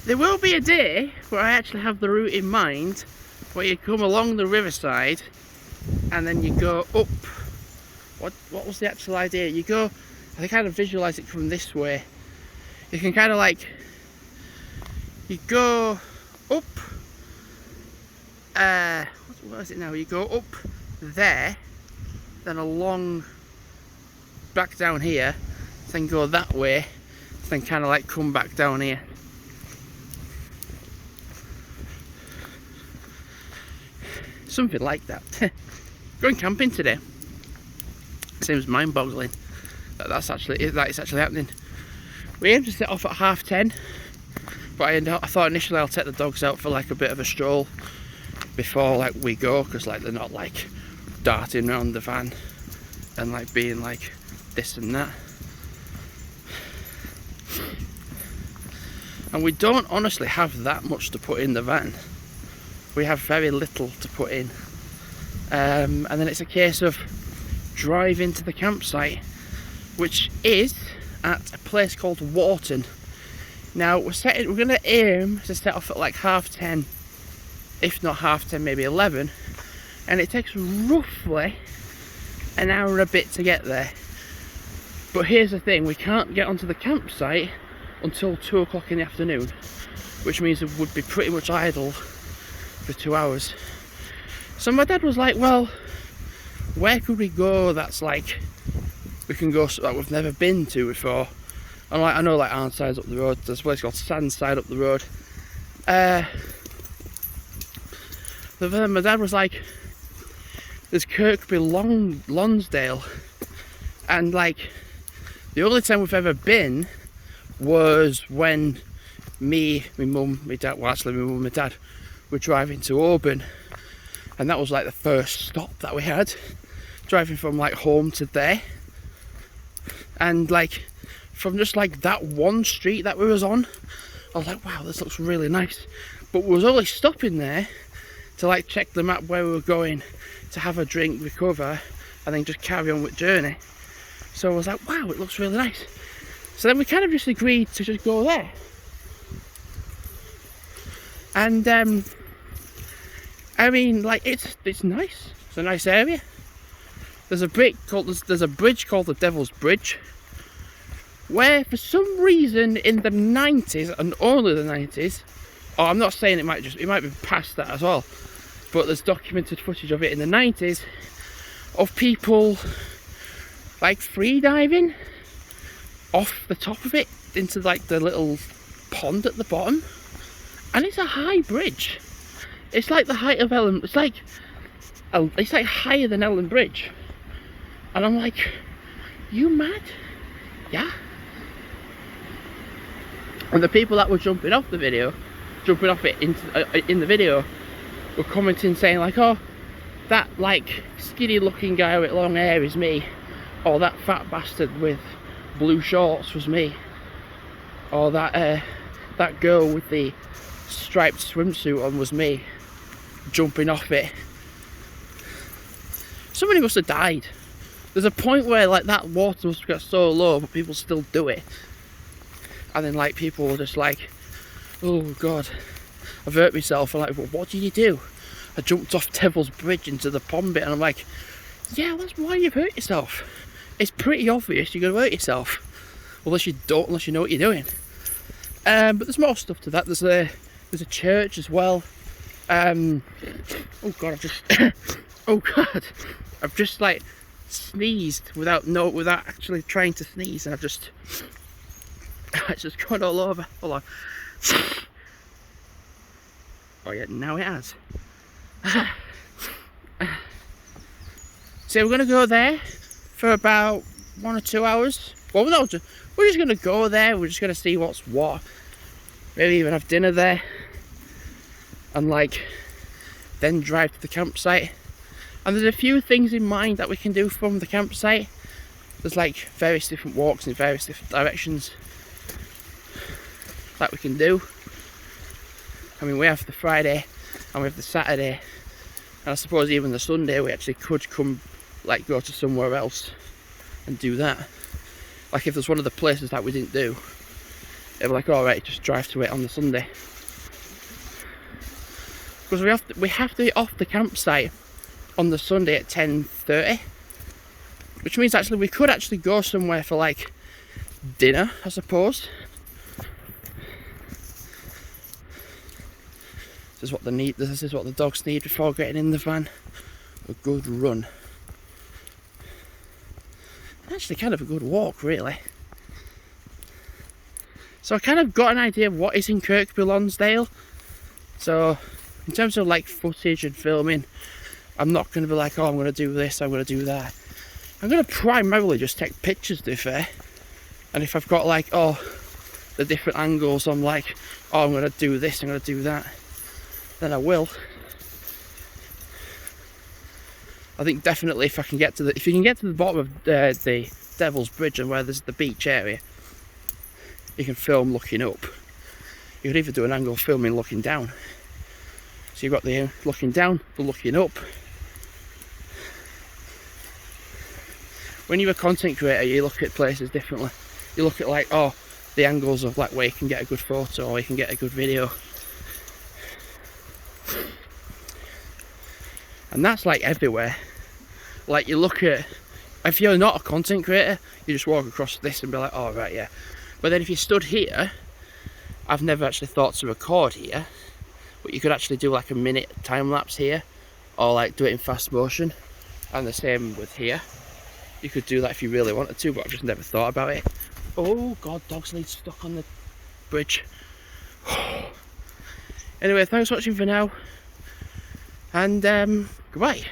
There will be a day where I actually have the route in mind, where you come along the riverside and then you go up. What was the actual idea? You go, I kind of visualise it from this way. You can kind of like, you go up, what is it now? You go up there, then along, back down here, then go that way, then kind of like come back down here. Something like that. Going camping today. Seems mind-boggling that it's actually happening. We aim to set off at 10:30, but I thought initially I'll take the dogs out for like a bit of a stroll before like we go, because like they're not like darting around the van and like being like this and that. And we don't honestly have that much to put in the van. We have very little to put in, and then it's a case of driving to the campsite, which is at a place called Wharton. Now we're going to aim to set off at like 10:30, if not 10:30, maybe 11, and it takes roughly an hour and a bit to get there. But here's the thing, we can't get onto the campsite until 2 o'clock in the afternoon, which means it would be pretty much idle for 2 hours. So my dad was like, well, where could we go that's like we can go that we've never been to before? And like, I know like Arnside's up the road, there's a place called Sandside up the road. But then my dad was like, there's Kirkby Lonsdale, and like the only time we've ever been was when me, my mum, my dad, well actually my mum and my dad were driving to Auburn, and that was like the first stop that we had, driving from like home to there. And like from just like that one street that we was on, I was like, wow, this looks really nice. But we was only stopping there to like check the map where we were going, to have a drink, recover, and then just carry on with journey. So I was like, wow, it looks really nice. So then we kind of just agreed to just go there. And I mean, like it's nice. It's a nice area. There's a bridge called the Devil's Bridge, where for some reason in the 90s, and only the 90s, or I'm not saying it might be past that as well, but there's documented footage of it in the 90s of people like free diving off the top of it into like the little pond at the bottom. And it's a high bridge. It's like the height of Ellen. It's like higher than Ellen Bridge. And I'm like, you mad? Yeah. And the people that were jumping off it in the video, were commenting saying like, oh, that like skinny looking guy with long hair is me, or that fat bastard with blue shorts was me, or that girl with the striped swimsuit on was me, jumping off it. Somebody must have died. There's a point where like that water must get so low, but people still do it. And then like people were just like, oh god, I've hurt myself. I'm like, well, what did you do? I jumped off Devil's Bridge into the pond bit. And I'm like, yeah, that's why you've hurt yourself. It's pretty obvious you're going to hurt yourself. Unless you know what you're doing. But there's more stuff to that. There's a church as well. Oh god, I've just like sneezed without actually trying to sneeze, and it's just gone all over. Hold on. Oh yeah, now it has. So we're gonna go there for about 1 or 2 hours. Well, no, we're just gonna go there. We're just gonna see what's what. Maybe even have dinner there, and like then drive to the campsite. And there's a few things in mind that we can do from the campsite. There's like various different walks in various different directions that we can do. I mean, we have the Friday and we have the Saturday, and I suppose even the Sunday we actually could come, like go to somewhere else and do that. Like if there's one of the places that we didn't do, it'll be like, alright, just drive to it on the Sunday. Because we have to be off the campsite on the Sunday at 10:30, which means actually we could actually go somewhere for like dinner, I suppose. This is what they need. This is what the dogs need before getting in the van: a good run. Actually, kind of a good walk, really. So I kind of got an idea of what is in Kirkby Lonsdale. So in terms of like footage and filming, I'm not going to be like, oh, I'm going to do this, I'm going to do that. I'm going to primarily just take pictures, to be fair. And if I've got like, oh, the different angles, I'm like, oh, I'm going to do this, I'm going to do that, then I will. I think definitely if you can get to the bottom of the Devil's Bridge and where there's the beach area, you can film looking up. You could either do an angle filming looking down. So you've got the looking down, the looking up. When you're a content creator, you look at places differently. You look at like, oh, the angles of like where you can get a good photo or you can get a good video. And that's like everywhere. Like you look at, if you're not a content creator, you just walk across this and be like, oh right, yeah. But then if you stood here, I've never actually thought to record here, but you could actually do like a minute time lapse here, or like do it in fast motion. And the same with here. You could do that if you really wanted to, but I've just never thought about it. Oh god, dog's lead stuck on the bridge. Anyway, thanks for watching for now, and goodbye.